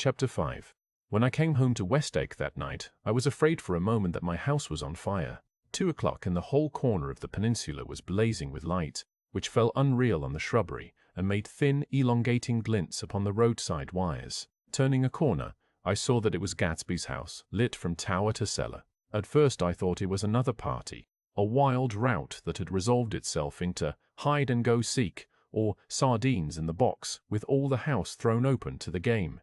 Chapter 5. When I came home to Westegg that night, I was afraid for a moment that my house was on fire. 2 o'clock and the whole corner of the peninsula was blazing with light, which fell unreal on the shrubbery and made thin, elongating glints upon the roadside wires. Turning a corner, I saw that it was Gatsby's house, lit from tower to cellar. At first I thought it was another party, a wild rout that had resolved itself into hide-and-go-seek, or sardines in the box, with all the house thrown open to the game.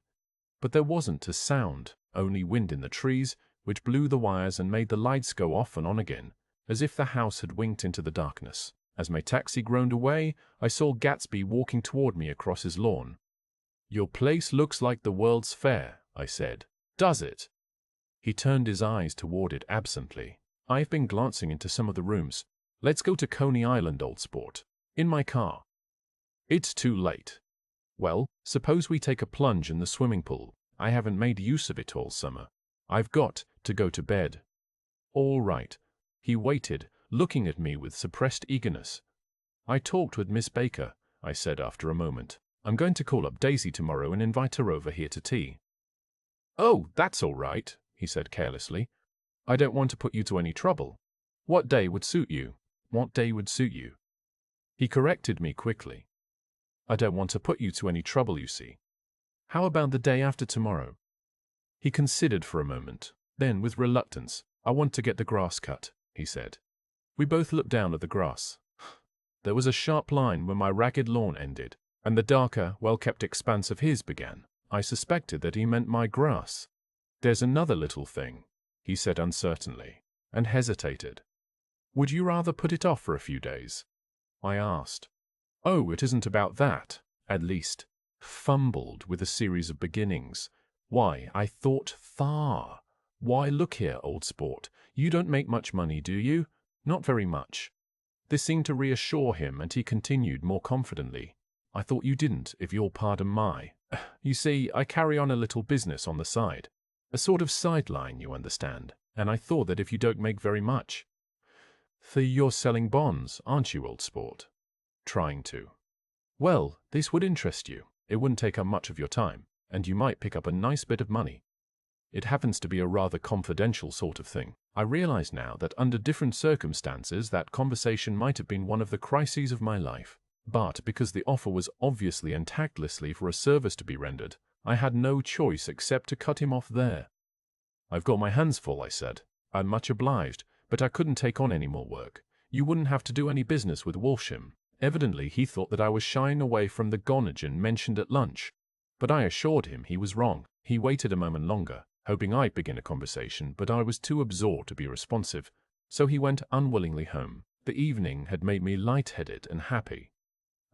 But there wasn't a sound, only wind in the trees, which blew the wires and made the lights go off and on again, as if the house had winked into the darkness. As my taxi groaned away, I saw Gatsby walking toward me across his lawn. "Your place looks like the World's Fair," I said. "Does it?" He turned his eyes toward it absently. "I've been glancing into some of the rooms. Let's go to Coney Island, old sport. In my car." "It's too late." "Well, suppose we take a plunge in the swimming pool. I haven't made use of it all summer. I've got to go to bed." "All right." He waited, looking at me with suppressed eagerness. "I talked with Miss Baker," I said after a moment. "I'm going to call up Daisy tomorrow and invite her over here to tea." "Oh, that's all right," he said carelessly. "I don't want to put you to any trouble. What day would suit you?" "What day would suit you?" He corrected me quickly. "I don't want to put you to any trouble, you see. How about the day after tomorrow?" He considered for a moment. Then, with reluctance, "I want to get the grass cut," he said. We both looked down at the grass. There was a sharp line where my ragged lawn ended, and the darker, well-kept expanse of his began. I suspected that he meant my grass. "There's another little thing," he said uncertainly, and hesitated. "Would you rather put it off for a few days?" I asked. "Oh, it isn't about that. At least," fumbled with a series of beginnings. "Why, I thought far. Why, look here, old sport. You don't make much money, do you?" "Not very much." This seemed to reassure him, and he continued more confidently. "I thought you didn't, if you'll pardon my. You see, I carry on a little business on the side. A sort of sideline, you understand. And I thought that if you don't make very much. For you're selling bonds, aren't you, old sport?" "Trying to." "Well, this would interest you. It wouldn't take up much of your time, and you might pick up a nice bit of money. It happens to be a rather confidential sort of thing." I realize now that under different circumstances that conversation might have been one of the crises of my life. But because the offer was obviously and tactlessly for a service to be rendered, I had no choice except to cut him off there. "I've got my hands full," I said. "I'm much obliged, but I couldn't take on any more work. You wouldn't have to do any business with Walsham." Evidently he thought that I was shying away from the Gonagen mentioned at lunch, but I assured him he was wrong. He waited a moment longer, hoping I'd begin a conversation, but I was too absorbed to be responsive, so he went unwillingly home. The evening had made me light-headed and happy.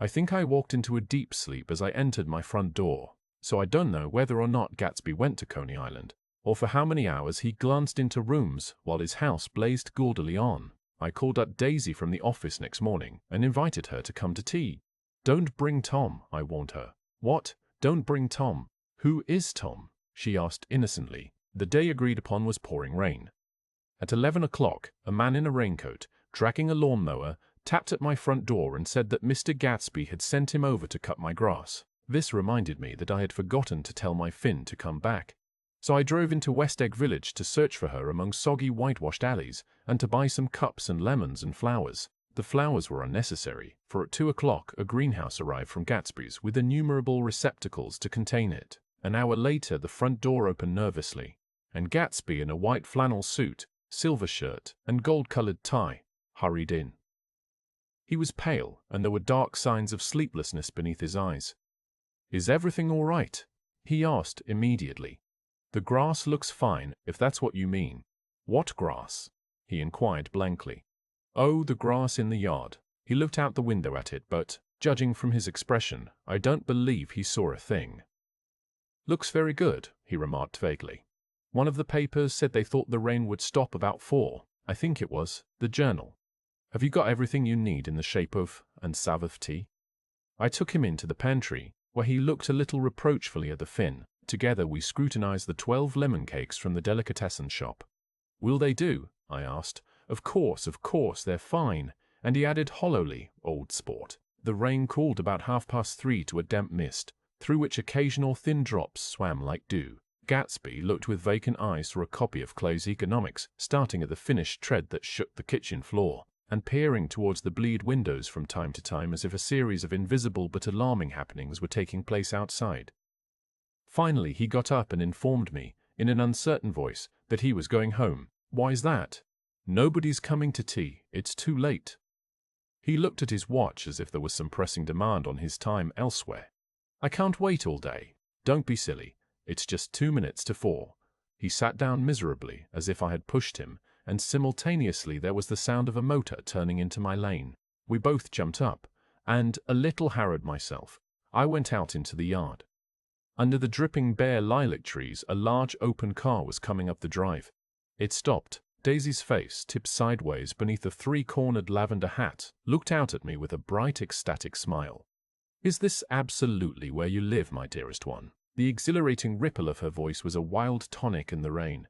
I think I walked into a deep sleep as I entered my front door, so I don't know whether or not Gatsby went to Coney Island, or for how many hours he glanced into rooms while his house blazed gaudily on. I called up Daisy from the office next morning and invited her to come to tea. "Don't bring Tom," I warned her. "What? Don't bring Tom? Who is Tom?" she asked innocently. The day agreed upon was pouring rain. At 11 o'clock, a man in a raincoat, dragging a lawnmower, tapped at my front door and said that Mr. Gatsby had sent him over to cut my grass. This reminded me that I had forgotten to tell my Finn to come back. So I drove into Westegg village to search for her among soggy whitewashed alleys and to buy some cups and lemons and flowers. The flowers were unnecessary, for at 2 o'clock a greenhouse arrived from Gatsby's with innumerable receptacles to contain it. An hour later the front door opened nervously, and Gatsby in a white flannel suit, silver shirt, and gold-colored tie hurried in. He was pale, and there were dark signs of sleeplessness beneath his eyes. "Is everything all right?" he asked immediately. "The grass looks fine, if that's what you mean." "What grass?" he inquired blankly. "Oh, the grass in the yard." He looked out the window at it, but, judging from his expression, I don't believe he saw a thing. "Looks very good," he remarked vaguely. "One of the papers said they thought the rain would stop about 4. I think it was the Journal. Have you got everything you need in the shape of and salve of tea?" I took him into the pantry, where he looked a little reproachfully at the Finn. Together we scrutinized the 12 lemon cakes from the delicatessen shop. "Will they do?" I asked. Of course, they're fine." And he added hollowly, "Old sport." The rain cooled about 3:30 to a damp mist. through which occasional thin drops swam like dew. Gatsby looked with vacant eyes through a copy of Clay's Economics, starting at the finished tread that shook the kitchen floor, and peering towards the bleed windows from time to time as if a series of invisible but alarming happenings were taking place outside. Finally, he got up and informed me, in an uncertain voice, that he was going home. "Why's that?" "Nobody's coming to tea. It's too late." He looked at his watch as if there was some pressing demand on his time elsewhere. "I can't wait all day." "Don't be silly. It's just 2 minutes to 4. He sat down miserably, as if I had pushed him, and simultaneously there was the sound of a motor turning into my lane. We both jumped up, and, a little harrowed myself, I went out into the yard. Under the dripping bare lilac trees, a large open car was coming up the drive. It stopped. Daisy's face, tipped sideways beneath a 3-cornered lavender hat, looked out at me with a bright, ecstatic smile. "Is this absolutely where you live, my dearest one?" The exhilarating ripple of her voice was a wild tonic in the rain.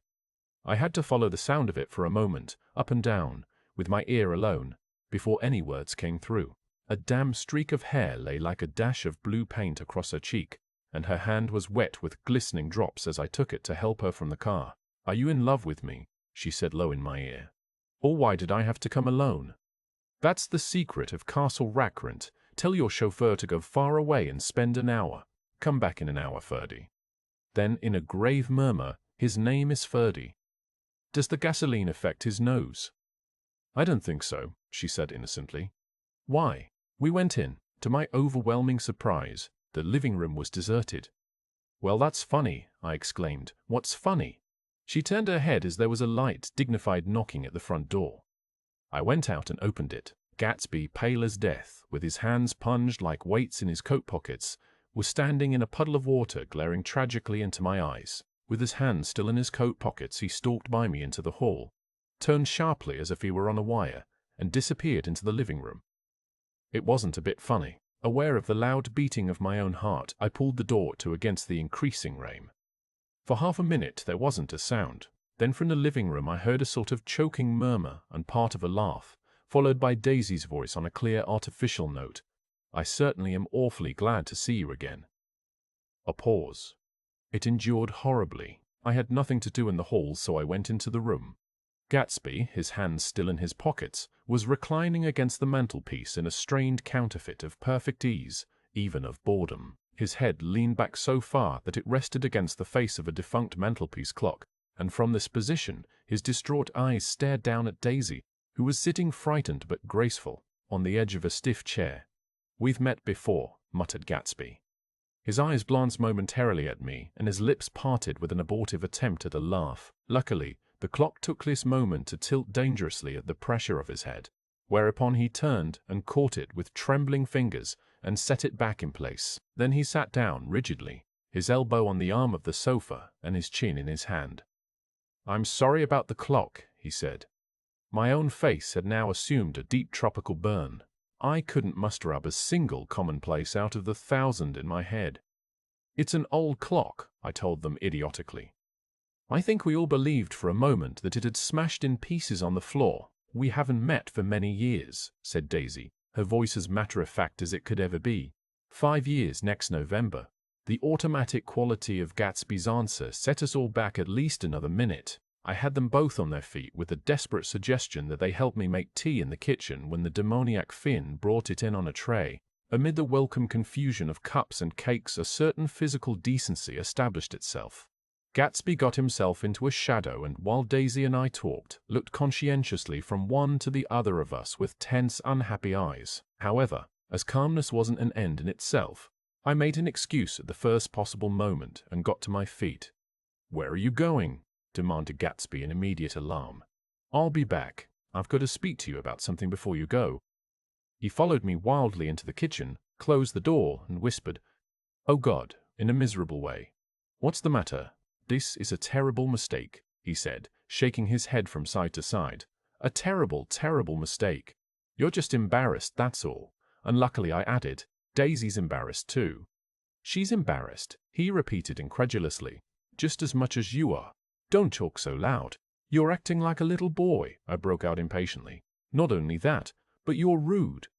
I had to follow the sound of it for a moment, up and down, with my ear alone, before any words came through. A damp streak of hair lay like a dash of blue paint across her cheek, and her hand was wet with glistening drops as I took it to help her from the car. "Are you in love with me?" she said low in my ear. "Or why did I have to come alone?" "That's the secret of Castle Rackrent. Tell your chauffeur to go far away and spend an hour. Come back in an hour, Ferdy." Then, in a grave murmur, "His name is Ferdy. Does the gasoline affect his nose?" "I don't think so," she said innocently. "Why?" We went in. To my overwhelming surprise, the living room was deserted. "Well, that's funny," I exclaimed. "What's funny?" She turned her head as there was a light, dignified knocking at the front door. I went out and opened it. Gatsby, pale as death, with his hands plunged like weights in his coat pockets, was standing in a puddle of water, glaring tragically into my eyes. With his hands still in his coat pockets, he stalked by me into the hall, turned sharply as if he were on a wire, and disappeared into the living room. It wasn't a bit funny. Aware of the loud beating of my own heart, I pulled the door to against the increasing rain. For half a minute there wasn't a sound. Then from the living room I heard a sort of choking murmur and part of a laugh, followed by Daisy's voice on a clear artificial note. "I certainly am awfully glad to see you again." A pause. It endured horribly. I had nothing to do in the hall, so I went into the room. Gatsby, his hands still in his pockets, was reclining against the mantelpiece in a strained counterfeit of perfect ease, even of boredom. His head leaned back so far that it rested against the face of a defunct mantelpiece clock, and from this position his distraught eyes stared down at Daisy, who was sitting frightened but graceful, on the edge of a stiff chair. "We've met before," muttered Gatsby. His eyes glanced momentarily at me, and his lips parted with an abortive attempt at a laugh. Luckily, the clock took this moment to tilt dangerously at the pressure of his head, whereupon he turned and caught it with trembling fingers and set it back in place. Then he sat down rigidly, his elbow on the arm of the sofa and his chin in his hand. "I'm sorry about the clock," he said. My own face had now assumed a deep tropical burn. I couldn't muster up a single commonplace out of the 1,000 in my head. "It's an old clock," I told them idiotically. "I think we all believed for a moment that it had smashed in pieces on the floor." "We haven't met for many years," said Daisy, her voice as matter-of-fact as it could ever be. 5 years next November." The automatic quality of Gatsby's answer set us all back at least another minute. I had them both on their feet with a desperate suggestion that they help me make tea in the kitchen when the demoniac Finn brought it in on a tray. Amid the welcome confusion of cups and cakes, a certain physical decency established itself. Gatsby got himself into a shadow and, while Daisy and I talked, looked conscientiously from one to the other of us with tense, unhappy eyes. However, as calmness wasn't an end in itself, I made an excuse at the first possible moment and got to my feet. "Where are you going?" demanded Gatsby in immediate alarm. "I'll be back. I've got to speak to you about something before you go." He followed me wildly into the kitchen, closed the door, and whispered, "Oh God," in a miserable way. "What's the matter?" "This is a terrible mistake," he said, shaking his head from side to side. "A terrible, terrible mistake. You're just embarrassed, that's all." And luckily I added, "Daisy's embarrassed too." "She's embarrassed," he repeated incredulously, "just as much as you are." "Don't talk so loud. You're acting like a little boy," I broke out impatiently. "Not only that, but you're rude.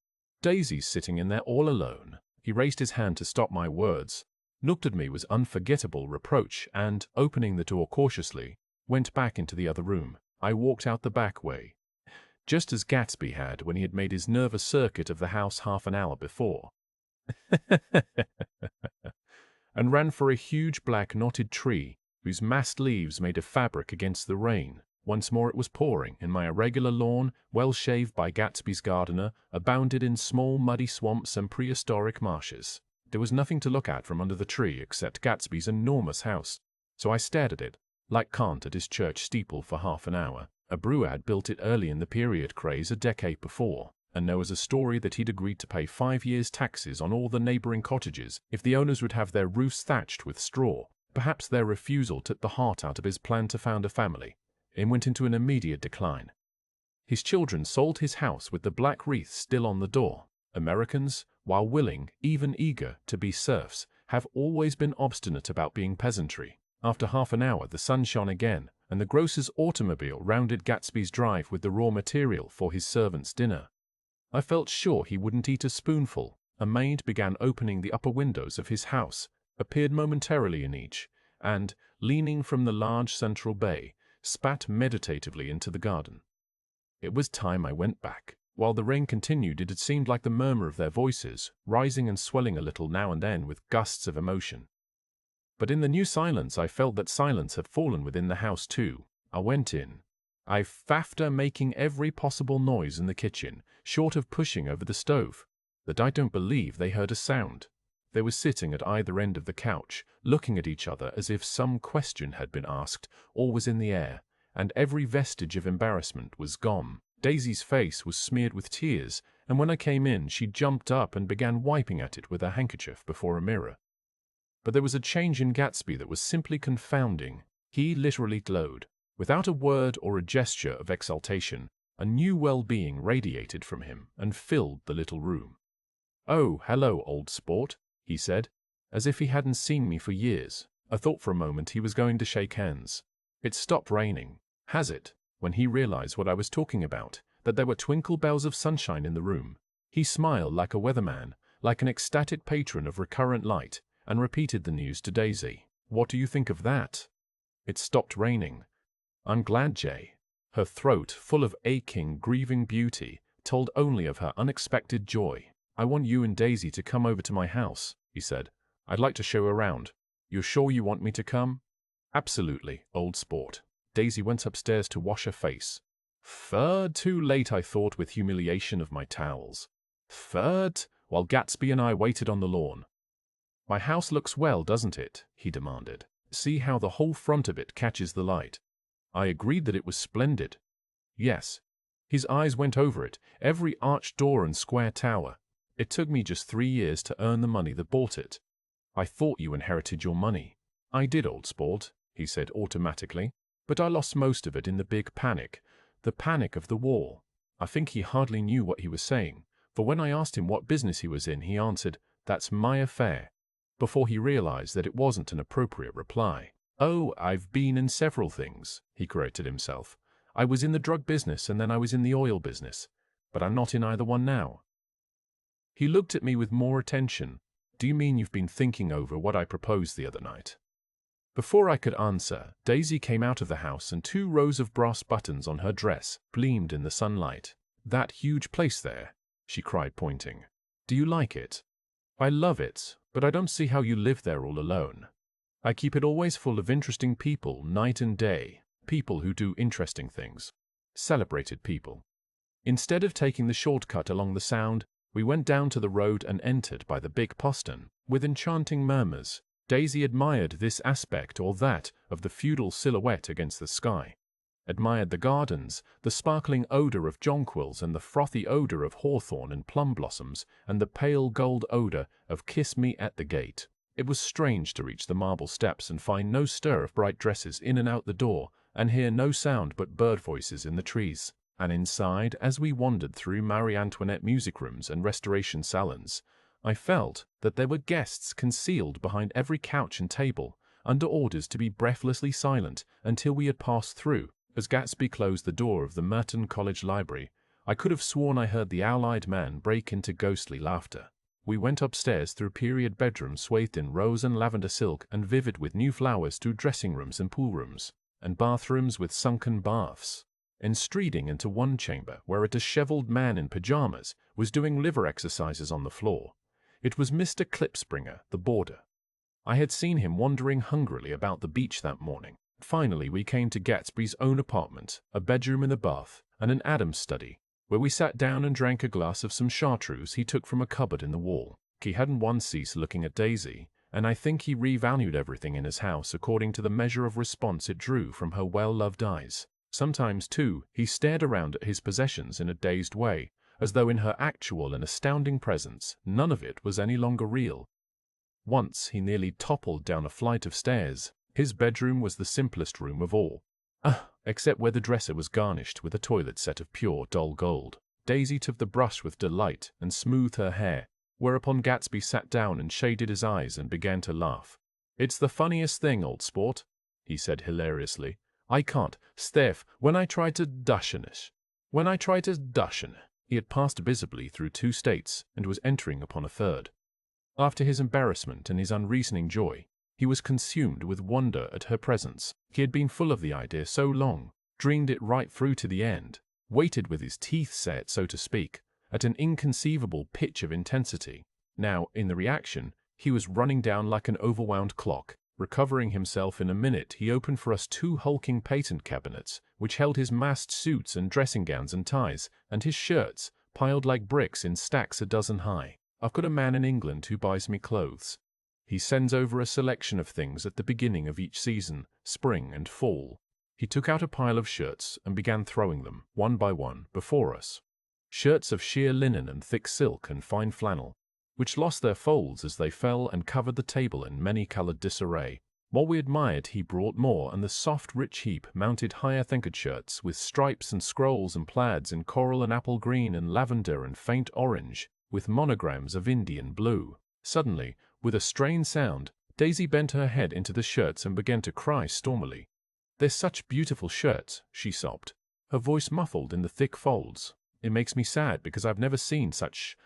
Daisy's sitting in there all alone." He raised his hand to stop my words. looked at me with unforgettable reproach and, opening the door cautiously, went back into the other room. I walked out the back way, just as Gatsby had when he had made his nervous circuit of the house half an hour before, and ran for a huge black knotted tree whose massed leaves made a fabric against the rain. Once more it was pouring, and my irregular lawn, well shaved by Gatsby's gardener, abounded in small muddy swamps and prehistoric marshes. There was nothing to look at from under the tree except Gatsby's enormous house, so I stared at it, like Kant at his church steeple, for half an hour. A brewer had built it early in the period craze a decade before, and there was a story that he'd agreed to pay 5 years' taxes on all the neighboring cottages if the owners would have their roofs thatched with straw. Perhaps their refusal took the heart out of his plan to found a family, and went into an immediate decline. His children sold his house with the black wreath still on the door. Americans, while willing, even eager, to be serfs, have always been obstinate about being peasantry. After half an hour the sun shone again, and the grocer's automobile rounded Gatsby's drive with the raw material for his servants' dinner. I felt sure he wouldn't eat a spoonful. A maid began opening the upper windows of his house, appeared momentarily in each, and, leaning from the large central bay, spat meditatively into the garden. It was time I went back. While the rain continued, it had seemed like the murmur of their voices, rising and swelling a little now and then with gusts of emotion. But in the new silence I felt that silence had fallen within the house too. I went in. After making every possible noise in the kitchen, short of pushing over the stove, that I don't believe they heard a sound. They were sitting at either end of the couch, looking at each other as if some question had been asked or was in the air, and every vestige of embarrassment was gone. Daisy's face was smeared with tears, and when I came in she jumped up and began wiping at it with a handkerchief before a mirror. But there was a change in Gatsby that was simply confounding. He literally glowed. Without a word or a gesture of exultation, a new well-being radiated from him and filled the little room. "Oh, hello, old sport," he said, as if he hadn't seen me for years. I thought for a moment he was going to shake hands. "It stopped raining, has it?" When he realized what I was talking about, that there were twinkle bells of sunshine in the room, he smiled like a weatherman, like an ecstatic patron of recurrent light, and repeated the news to Daisy. "What do you think of that?" "It stopped raining." "I'm glad, Jay." Her throat, full of aching, grieving beauty, told only of her unexpected joy. "I want you and Daisy to come over to my house," he said. "I'd like to show around. You're sure you want me to come?" "Absolutely, old sport." Daisy went upstairs to wash her face. Too late, I thought with humiliation of my towels. While Gatsby and I waited on the lawn. "My house looks well, doesn't it?" he demanded. "See how the whole front of it catches the light." I agreed that it was splendid. Yes. His eyes went over it, every arched door and square tower. "It took me just 3 years to earn the money that bought it." "I thought you inherited your money." "I did, old sport," he said automatically, "but I lost most of it in the big panic, the panic of the war." I think he hardly knew what he was saying, for when I asked him what business he was in, he answered, "That's my affair," before he realized that it wasn't an appropriate reply. "Oh, I've been in several things," he corrected himself. "I was in the drug business and then I was in the oil business, but I'm not in either one now." He looked at me with more attention. "Do you mean you've been thinking over what I proposed the other night?" Before I could answer, Daisy came out of the house and 2 rows of brass buttons on her dress gleamed in the sunlight. "That huge place there," she cried, pointing. "Do you like it?" "I love it, but I don't see how you live there all alone. I keep it always full of interesting people, night and day, people who do interesting things. Celebrated people." Instead of taking the shortcut along the Sound, we went down to the road and entered by the big postern. With enchanting murmurs, Daisy admired this aspect or that of the feudal silhouette against the sky, admired the gardens, the sparkling odor of jonquils and the frothy odor of hawthorn and plum blossoms and the pale gold odor of kiss me at the gate. It was strange to reach the marble steps and find no stir of bright dresses in and out the door, and hear no sound but bird voices in the trees. And inside, as we wandered through Marie Antoinette music rooms and restoration salons, I felt that there were guests concealed behind every couch and table, under orders to be breathlessly silent until we had passed through. As Gatsby closed the door of the Merton College library, I could have sworn I heard the owl-eyed man break into ghostly laughter. We went upstairs through period bedrooms swathed in rose and lavender silk and vivid with new flowers, through dressing rooms and pool rooms, and bathrooms with sunken baths, and streeting into one chamber where a disheveled man in pajamas was doing liver exercises on the floor. It was Mr. Klipspringer, the boarder. I had seen him wandering hungrily about the beach that morning. Finally, we came to Gatsby's own apartment, a bedroom and a bath, and an Adam's study, where we sat down and drank a glass of some chartreuse he took from a cupboard in the wall. He hadn't once ceased looking at Daisy, and I think he revalued everything in his house according to the measure of response it drew from her well-loved eyes. Sometimes, too, he stared around at his possessions in a dazed way, as though in her actual and astounding presence none of it was any longer real. Once he nearly toppled down a flight of stairs. His bedroom was the simplest room of all, except where the dresser was garnished with a toilet set of pure, dull gold. Daisy took the brush with delight and smoothed her hair, whereupon Gatsby sat down and shaded his eyes and began to laugh. "It's the funniest thing, old sport," he said hilariously. "I can't, Steph, when I try to dushen. He had passed visibly through 2 states and was entering upon a third. After his embarrassment and his unreasoning joy, he was consumed with wonder at her presence. He had been full of the idea so long, dreamed it right through to the end, waited with his teeth set, so to speak, at an inconceivable pitch of intensity. Now, in the reaction, he was running down like an overwound clock. Recovering himself in a minute, he opened for us 2 hulking patent cabinets, which held his massed suits and dressing gowns and ties, and his shirts, piled like bricks in stacks a dozen high. I've got a man in England who buys me clothes. He sends over a selection of things at the beginning of each season, spring and fall. He took out a pile of shirts and began throwing them, one by one, before us. Shirts of sheer linen and thick silk and fine flannel, which lost their folds as they fell and covered the table in many-colored disarray. While we admired, he brought more, and the soft, rich heap mounted higher thinkered shirts with stripes and scrolls and plaids in coral and apple green and lavender and faint orange, with monograms of Indian blue. Suddenly, with a strained sound, Daisy bent her head into the shirts and began to cry stormily. "They're such beautiful shirts," she sobbed, her voice muffled in the thick folds. "It makes me sad because I've never seen such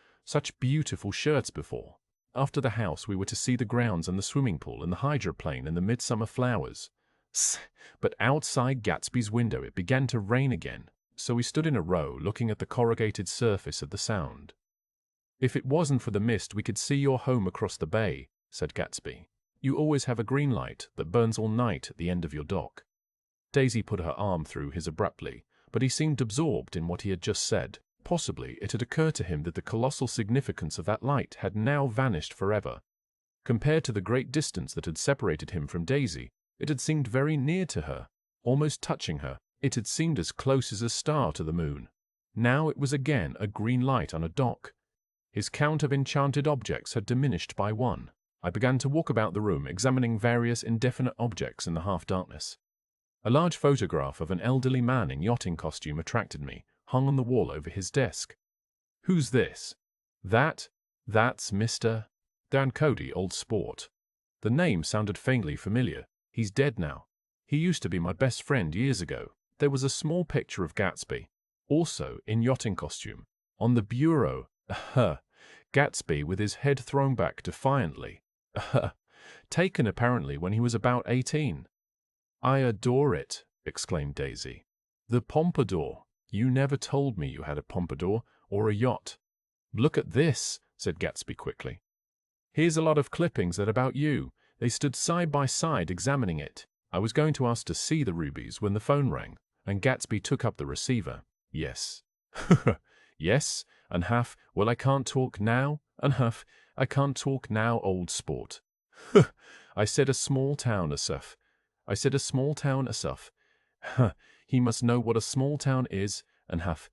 beautiful shirts before. After the house, we were to see the grounds and the swimming pool and the hydroplane and the midsummer flowers. But outside Gatsby's window it began to rain again, so we stood in a row looking at the corrugated surface of the Sound. If it wasn't for the mist, we could see your home across the bay," said Gatsby. "You always have a green light that burns all night at the end of your dock." Daisy put her arm through his abruptly, but he seemed absorbed in what he had just said. Possibly it had occurred to him that the colossal significance of that light had now vanished forever. Compared to the great distance that had separated him from Daisy, it had seemed very near to her, almost touching her. It had seemed as close as a star to the moon. Now it was again a green light on a dock. His count of enchanted objects had diminished by 1. I began to walk about the room, examining various indefinite objects in the half-darkness. A large photograph of an elderly man in yachting costume attracted me, hung on the wall over his desk. "Who's this?" That's Mr. Dan Cody, old sport." The name sounded faintly familiar. "He's dead now. He used to be my best friend years ago." There was a small picture of Gatsby, also in yachting costume, on the bureau. Gatsby with his head thrown back defiantly. Taken apparently when he was about 18. "I adore it," exclaimed Daisy. "The pompadour. You never told me you had a pompadour or a yacht." "Look at this," said Gatsby quickly. "Here's a lot of clippings that are about you." They stood side by side examining it. I was going to ask to see the rubies when the phone rang, and Gatsby took up the receiver. "Yes." "Yes, and half, well, I can't talk now, and half, I can't talk now, old sport." I said a small town asuf. He must know what a small town is, and half.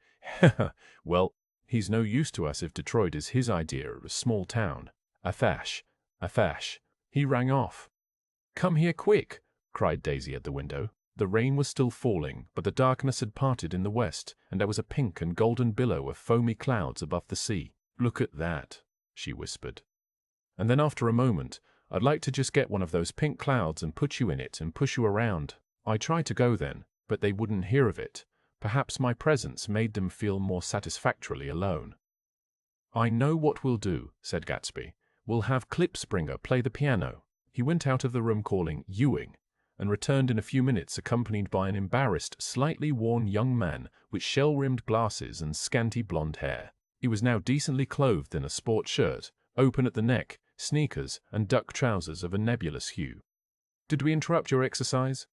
Well, he's no use to us if Detroit is his idea of a small town. Afash. He rang off. "Come here quick," cried Daisy at the window. The rain was still falling, but the darkness had parted in the west, and there was a pink and golden billow of foamy clouds above the sea. "Look at that," she whispered. And then after a moment, "I'd like to just get one of those pink clouds and put you in it and push you around." I tried to go then, but they wouldn't hear of it. Perhaps my presence made them feel more satisfactorily alone. "I know what we'll do," said Gatsby. "We'll have Klipspringer play the piano." He went out of the room calling Ewing, and returned in a few minutes accompanied by an embarrassed, slightly worn young man with shell-rimmed glasses and scanty blonde hair. He was now decently clothed in a sport shirt, open at the neck, sneakers, and duck trousers of a nebulous hue. "Did we interrupt your exercise?"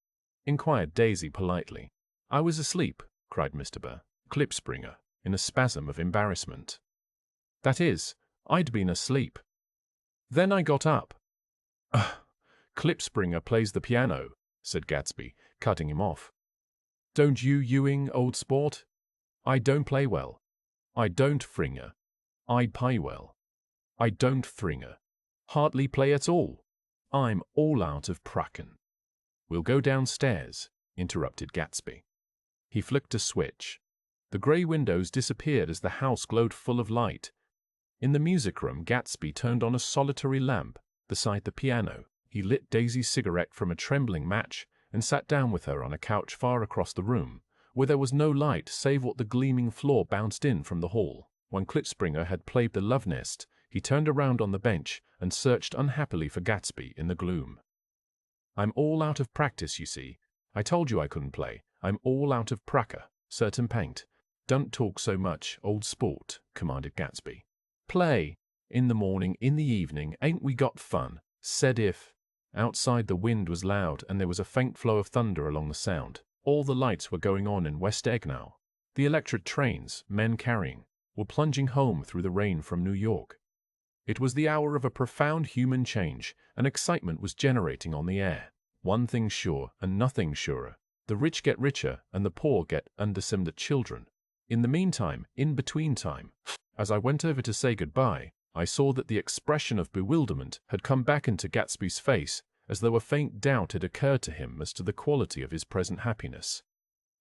inquired Daisy politely. "I was asleep," cried Mr. Klipspringer, in a spasm of embarrassment. "That is, I'd been asleep. Then I got up." "Klipspringer plays the piano," said Gatsby, cutting him off. "Don't you, Ewing, old sport?" "I don't play well." "I don't, Fringer." "I play well." "I don't, Fringer." "Hardly play at all." "I'm all out of pracken." "We'll go downstairs," interrupted Gatsby. He flicked a switch. The grey windows disappeared as the house glowed full of light. In the music room, Gatsby turned on a solitary lamp beside the piano. He lit Daisy's cigarette from a trembling match and sat down with her on a couch far across the room, where there was no light save what the gleaming floor bounced in from the hall. When Klipspringer had played the Love Nest, he turned around on the bench and searched unhappily for Gatsby in the gloom. "I'm all out of practice, you see. I told you I couldn't play. I'm all out of pracker, certain paint." "Don't talk so much, old sport," commanded Gatsby. "Play. In the morning, in the evening, ain't we got fun?" said If. Outside the wind was loud and there was a faint flow of thunder along the sound. All the lights were going on in West Egg now. The electric trains, men carrying, were plunging home through the rain from New York. It was the hour of a profound human change, and excitement was generating on the air. One thing sure, and nothing surer. The rich get richer, and the poor get undisciplined children. In the meantime, in between time, as I went over to say goodbye, I saw that the expression of bewilderment had come back into Gatsby's face, as though a faint doubt had occurred to him as to the quality of his present happiness.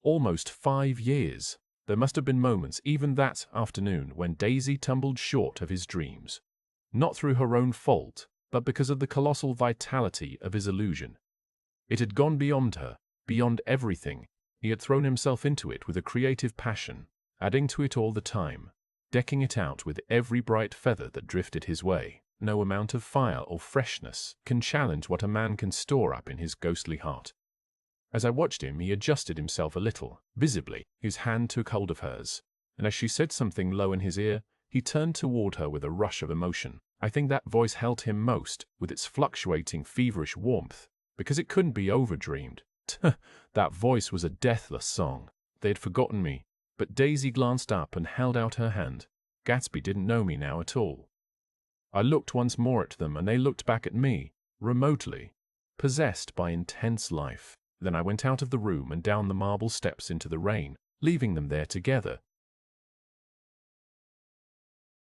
Almost 5 years. There must have been moments, even that afternoon, when Daisy tumbled short of his dreams. Not through her own fault, but because of the colossal vitality of his illusion. It had gone beyond her, beyond everything. He had thrown himself into it with a creative passion, adding to it all the time, decking it out with every bright feather that drifted his way. No amount of fire or freshness can challenge what a man can store up in his ghostly heart. As I watched him, he adjusted himself a little, visibly. His hand took hold of hers, and as she said something low in his ear, he turned toward her with a rush of emotion. I think that voice held him most, with its fluctuating, feverish warmth, because it couldn't be overdreamed. That voice was a deathless song. They had forgotten me, but Daisy glanced up and held out her hand. Gatsby didn't know me now at all. I looked once more at them, and they looked back at me, remotely, possessed by intense life. Then I went out of the room and down the marble steps into the rain, leaving them there together,